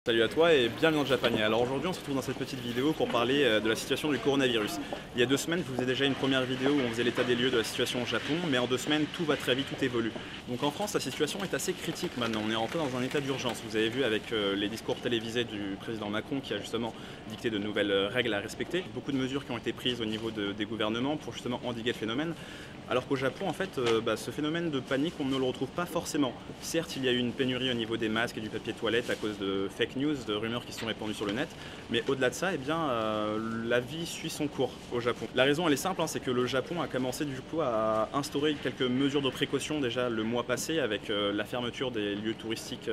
Salut à toi et bienvenue dans Japania. Alors aujourd'hui on se retrouve dans cette petite vidéo pour parler de la situation du coronavirus. Il y a 2 semaines je vous ai déjà une première vidéo où on faisait l'état des lieux de la situation au Japon, mais en 2 semaines tout va très vite, tout évolue. Donc en France la situation est assez critique maintenant, on est rentré dans un état d'urgence. Vous avez vu avec les discours télévisés du président Macron qui a justement dicté de nouvelles règles à respecter. Beaucoup de mesures qui ont été prises au niveau des gouvernements pour justement endiguer le phénomène. Alors qu'au Japon en fait ce phénomène de panique on ne le retrouve pas forcément. Certes il y a eu une pénurie au niveau des masques et du papier toilette à cause de fake news, de rumeurs qui sont répandues sur le net, mais au-delà de ça, la vie suit son cours au Japon. La raison elle est simple, c'est que le Japon a commencé du coup à instaurer quelques mesures de précaution déjà le mois passé avec la fermeture des lieux touristiques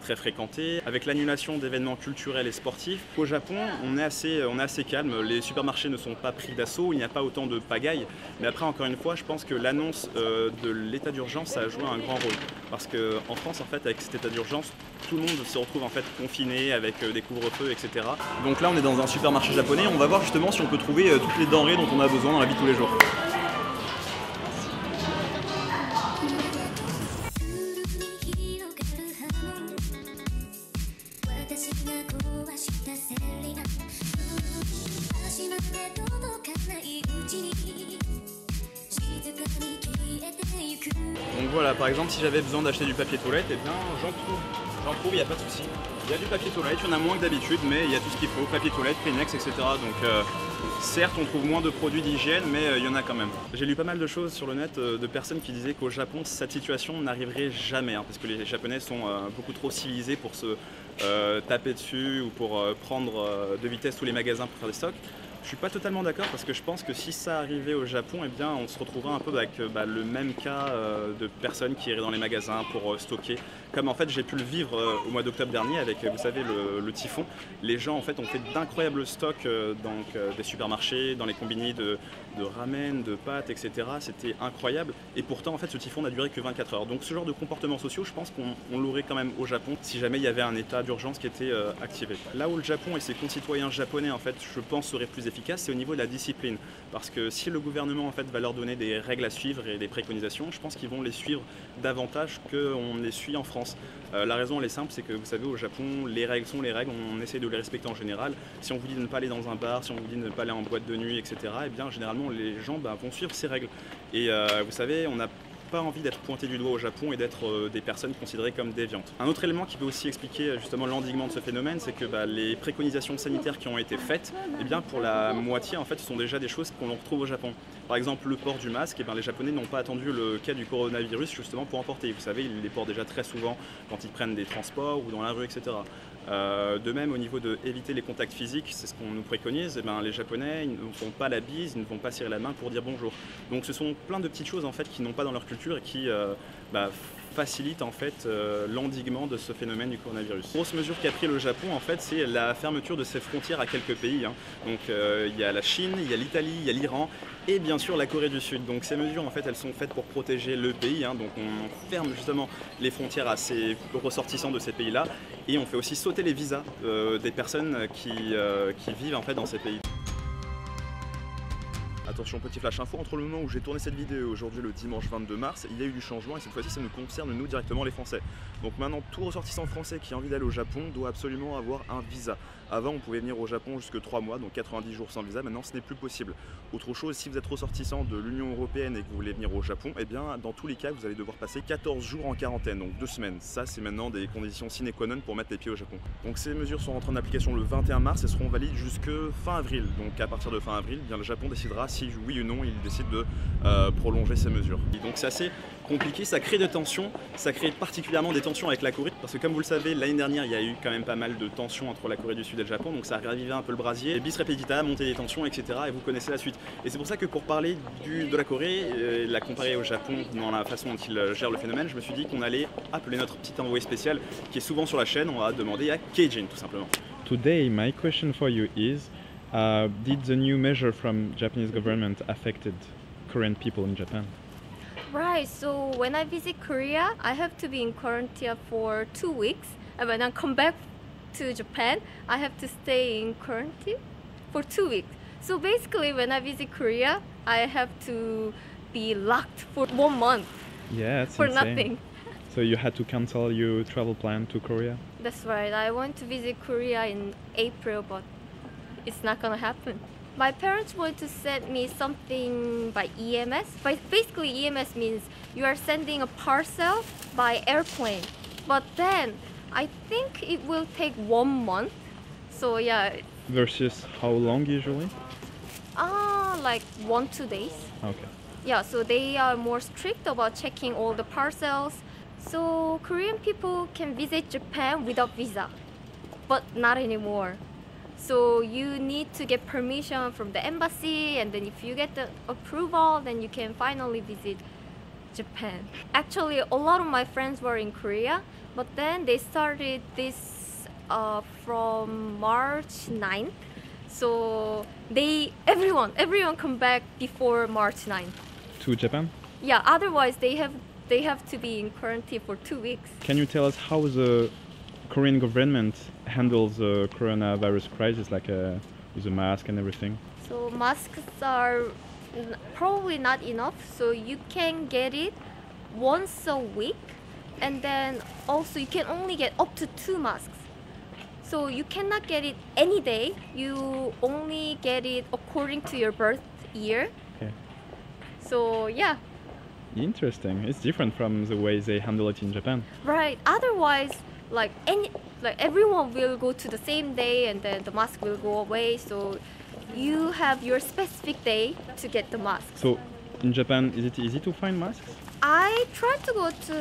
très fréquentés, avec l'annulation d'événements culturels et sportifs. Au Japon, on est assez calme, les supermarchés ne sont pas pris d'assaut, il n'y a pas autant de pagaille, mais après encore une fois, je pense que l'annonce de l'état d'urgence a joué un grand rôle, parce qu'en France, en fait, avec cet état d'urgence, tout le monde se retrouve en fait confiné avec des couvre-feux, etc. Donc là, on est dans un supermarché japonais, on va voir justement si on peut trouver toutes les denrées dont on a besoin dans la vie de tous les jours. Donc voilà, par exemple, si j'avais besoin d'acheter du papier toilette, eh bien j'en trouve, il n'y a pas de souci. Il y a du papier toilette, il y en a moins que d'habitude, mais il y a tout ce qu'il faut, papier toilette, Kleenex, etc. Donc certes, on trouve moins de produits d'hygiène, mais il y en a quand même. J'ai lu pas mal de choses sur le net de personnes qui disaient qu'au Japon, cette situation n'arriverait jamais, parce que les Japonais sont beaucoup trop civilisés pour se taper dessus ou pour prendre de vitesse tous les magasins pour faire des stocks. Je suis pas totalement d'accord parce que je pense que si ça arrivait au Japon, eh bien, on se retrouvera un peu avec le même cas de personnes qui iraient dans les magasins pour stocker. Comme en fait j'ai pu le vivre au mois d'octobre dernier avec, vous savez, le typhon. Les gens en fait ont fait d'incroyables stocks des supermarchés, dans les combini de ramen, de pâtes, etc. C'était incroyable. Et pourtant en fait ce typhon n'a duré que 24 heures. Donc ce genre de comportements sociaux, je pense qu'on l'aurait quand même au Japon si jamais il y avait un état d'urgence qui était activé. Là où le Japon et ses concitoyens japonais en fait, je pense, seraient plus efficace, c'est au niveau de la discipline. Parce que si le gouvernement en fait, va leur donner des règles à suivre et des préconisations, je pense qu'ils vont les suivre davantage qu'on les suit en France. La raison elle est simple, c'est que vous savez au Japon, les règles sont les règles, on essaie de les respecter en général. Si on vous dit de ne pas aller dans un bar, si on vous dit de ne pas aller en boîte de nuit, etc., eh bien généralement les gens vont suivre ces règles. Et vous savez, on a pas envie d'être pointé du doigt au Japon et d'être des personnes considérées comme déviantes. Un autre élément qui peut aussi expliquer justement l'endiguement de ce phénomène, c'est que les préconisations sanitaires qui ont été faites, eh bien pour la moitié en fait, ce sont déjà des choses qu'on retrouve au Japon. Par exemple, le port du masque, eh bien, les Japonais n'ont pas attendu le cas du coronavirus justement pour en porter. Vous savez, ils les portent déjà très souvent quand ils prennent des transports ou dans la rue, etc. De même, au niveau de éviter les contacts physiques, c'est ce qu'on nous préconise, eh bien, les Japonais ils ne font pas la bise, ils ne vont pas serrer la main pour dire bonjour. Donc ce sont plein de petites choses en fait, qui n'ont pas dans leur culture et qui facilite en fait l'endiguement de ce phénomène du coronavirus. La grosse mesure qu'a pris le Japon en fait, c'est la fermeture de ses frontières à quelques pays. Donc il y a la Chine, il y a l'Italie, il y a l'Iran et bien sûr la Corée du Sud. Donc ces mesures en fait elles sont faites pour protéger le pays. Donc on ferme justement les frontières à ces ressortissants de ces pays-là et on fait aussi sauter les visas des personnes qui vivent en fait dans ces pays. Attention, petit flash info, entre le moment où j'ai tourné cette vidéo aujourd'hui le dimanche 22 mars, il y a eu du changement et cette fois-ci ça nous concerne nous directement les Français. Donc maintenant tout ressortissant français qui a envie d'aller au Japon doit absolument avoir un visa. Avant on pouvait venir au Japon jusque 3 mois, donc 90 jours sans visa, maintenant ce n'est plus possible. Autre chose, si vous êtes ressortissant de l'Union Européenne et que vous voulez venir au Japon, eh bien dans tous les cas vous allez devoir passer 14 jours en quarantaine, donc 2 semaines. Ça c'est maintenant des conditions sine qua non pour mettre les pieds au Japon. Donc ces mesures sont rentrées en application le 21 mars et seront valides jusque fin avril. Donc à partir de fin avril, eh bien, le Japon décidera si oui ou non il décide de prolonger ces mesures. Et donc c'est assez compliqué, ça crée des tensions, ça crée particulièrement des tensions avec la Corée, parce que comme vous le savez, l'année dernière il y a eu quand même pas mal de tensions entre la Corée du Sud et le Japon, donc ça a ravivé un peu le brasier, bis repetita, monter des tensions, etc. et vous connaissez la suite. Et c'est pour ça que pour parler de la Corée, et la comparer au Japon dans la façon dont ils gèrent le phénomène, je me suis dit qu'on allait appeler notre petit envoyé spécial qui est souvent sur la chaîne, on va demander à Keijin tout simplement. Today my question for you is, did the new measure from Japanese government affected Korean people in Japan? Right, so when I visit Korea, I have to be in quarantine for 2 weeks. And when I come back to Japan, I have to stay in quarantine for 2 weeks. So basically, when I visit Korea, I have to be locked for 1 month Yeah, that's for insane. nothing. So you had to cancel your travel plan to Korea? That's right. I want to visit Korea in April, but it's not gonna happen. My parents want to send me something by EMS. But basically, EMS means you are sending a parcel by airplane. But then I think it will take 1 month. So yeah, Versus how long usually? like 1-2 days. Okay. Yeah, so they are more strict about checking all the parcels. So Korean people can visit Japan without visa, but not anymore. So you need to get permission from the embassy, and then if you get the approval, then you can finally visit Japan. Actually, a lot of my friends were in Korea, but then they started this from March 9th. So everyone come back before March 9th. To Japan? Yeah, otherwise they have to be in quarantine for 2 weeks. Can you tell us how the Korean government handles the coronavirus crisis, like with a mask and everything? So masks are probably not enough, so you can get it once a week, and then also you can only get up to 2 masks. So you cannot get it any day. You only get it according to your birth year. Okay. So yeah, Interesting. It's different from the way they handle it in Japan. right. Otherwise, like everyone will go to the same day, and then the mask will go away. So you have your specific day to get the mask. So in Japan, is it easy to find masks? I tried to go to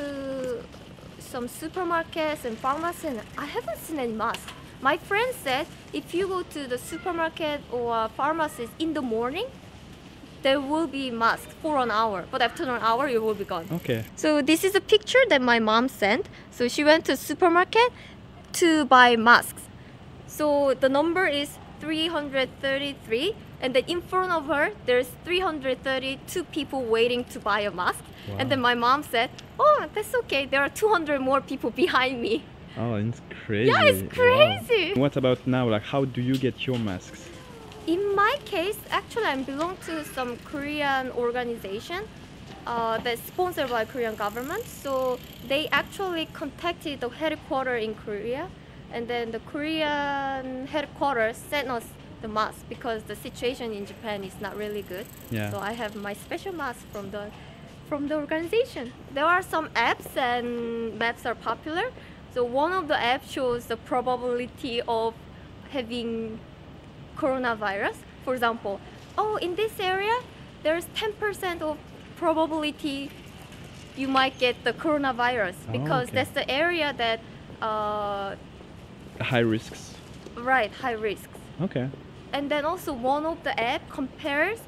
some supermarkets and pharmacies, and I haven't seen any masks. My friend said if you go to the supermarket or pharmacies in the morning, there will be masks for an hour, but after an hour, it will be gone. Okay. So this is a picture that my mom sent. So she went to supermarket to buy masks. So the number is 333, and then in front of her, there's 332 people waiting to buy a mask. Wow. And then my mom said, "Oh, that's okay. There are 200 more people behind me." Oh, it's crazy. Yeah, it's crazy. Wow. What about now? Like, how do you get your masks? In my case, actually, I belong to some Korean organization that's sponsored by Korean government. So they actually contacted the headquarters in Korea, and then the Korean headquarters sent us the mask because the situation in Japan is not really good. Yeah. So I have my special mask from the organization. There are some apps and maps are popular. So one of the apps shows the probability of having coronavirus. For example, in this area, there's 10% of probability you might get the coronavirus because okay. that's the area that, High risks. right, high risks. Okay. And then also one of the app compares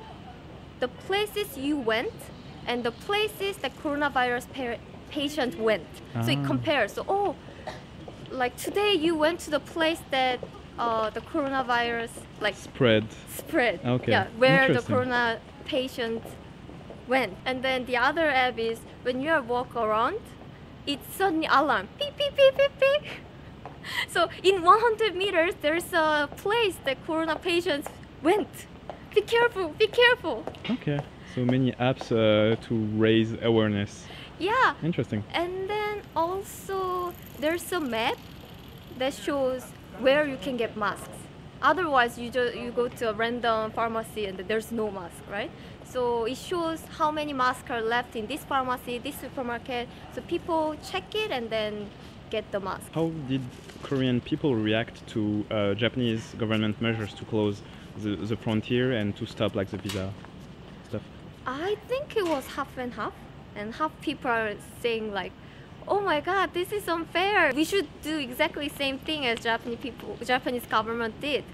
the places you went and the places that coronavirus patient went. So it Ah. compares. So, like today you went to the place that the coronavirus like Spread. spread. Okay. Yeah, where the Interesting. corona patient went. And then the other app is when you are walk around, it's suddenly alarm. Beep beep beep beep beep. So in 100 meters, there's a place that corona patients went. Be careful, be careful. Okay. So many apps to raise awareness. Yeah. Interesting. And then also there's a map that shows where you can get masks. Otherwise, you go to a random pharmacy and there's no mask, right? So it shows how many masks are left in this pharmacy, this supermarket. So people check it and then get the mask. How did Korean people react to Japanese government measures to close the frontier and to stop like the visa stuff? I think it was half and half, and half people are saying like, "Oh my God, this is unfair. We should do exactly the same thing as Japanese government did,"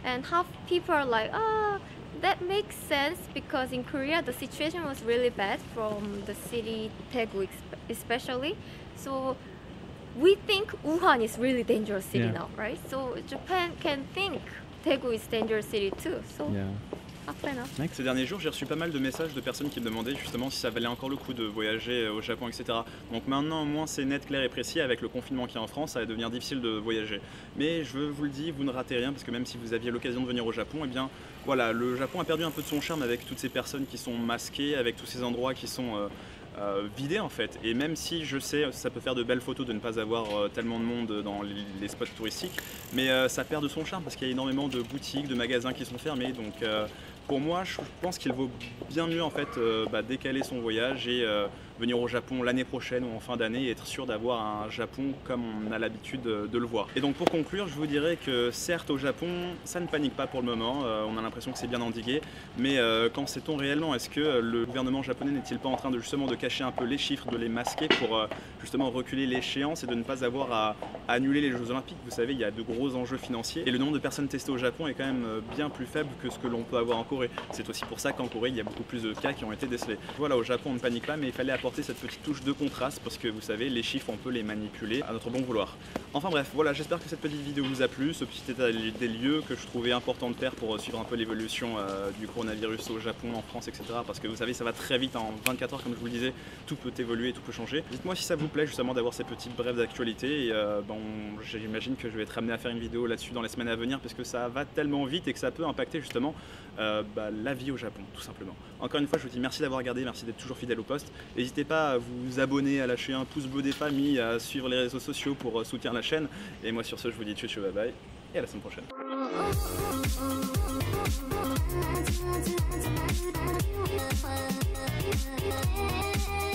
and half people are like, that makes sense because in Korea the situation was really bad from the city Daegu especially. So we think Wuhan is really dangerous city Yeah. now, right? So Japan can think Daegu is dangerous city too. So Yeah. half and half. Ces derniers jours, j'ai reçu pas mal de messages de personnes qui me demandaient justement si ça valait encore le coup de voyager au Japon, etc. Donc maintenant, au moins, c'est net, clair et précis. Avec le confinement qu'il y a en France, ça va devenir difficile de voyager. Mais je vous le dis, vous ne ratez rien parce que même si vous aviez l'occasion de venir au Japon, eh bien, voilà, le Japon a perdu un peu de son charme avec toutes ces personnes qui sont masquées, avec tous ces endroits qui sont vidé en fait. Et même si je sais, ça peut faire de belles photos de ne pas avoir tellement de monde dans les spots touristiques, mais ça perd de son charme parce qu'il y a énormément de boutiques, de magasins qui sont fermés. Donc pour moi, je pense qu'il vaut bien mieux en fait décaler son voyage et venir au Japon l'année prochaine ou en fin d'année et être sûr d'avoir un Japon comme on a l'habitude de le voir. Et donc pour conclure, je vous dirais que certes au Japon, ça ne panique pas pour le moment, on a l'impression que c'est bien endigué, mais qu'en sait-on réellement? Est-ce que le gouvernement japonais n'est-il pas en train de justement de cacher un peu les chiffres, de les masquer pour justement reculer l'échéance et de ne pas avoir à annuler les Jeux Olympiques? Vous savez, il y a de gros enjeux financiers et le nombre de personnes testées au Japon est quand même bien plus faible que ce que l'on peut avoir en Corée. C'est aussi pour ça qu'en Corée, il y a beaucoup plus de cas qui ont été décelés. Voilà, au Japon, on ne panique pas, mais il fallait apporter cette petite touche de contraste parce que vous savez, les chiffres, on peut les manipuler à notre bon vouloir. Enfin bref, voilà, j'espère que cette petite vidéo vous a plu, ce petit état des lieux que je trouvais important de faire pour suivre un peu l'évolution du coronavirus au Japon, en France, etc. Parce que vous savez, ça va très vite, en 24 heures, comme je vous le disais, tout peut évoluer, tout peut changer. Dites-moi si ça vous plaît justement d'avoir ces petites brèves d'actualité et j'imagine que je vais être amené à faire une vidéo là-dessus dans les semaines à venir parce que ça va tellement vite et que ça peut impacter justement la vie au Japon, tout simplement. Encore une fois, je vous dis merci d'avoir regardé, merci d'être toujours fidèle au poste. N'hésitez pas à vous abonner, à lâcher un pouce bleu des familles, à suivre les réseaux sociaux pour soutenir la chaîne. Et moi sur ce, je vous dis tchou bye bye et à la semaine prochaine. Yeah.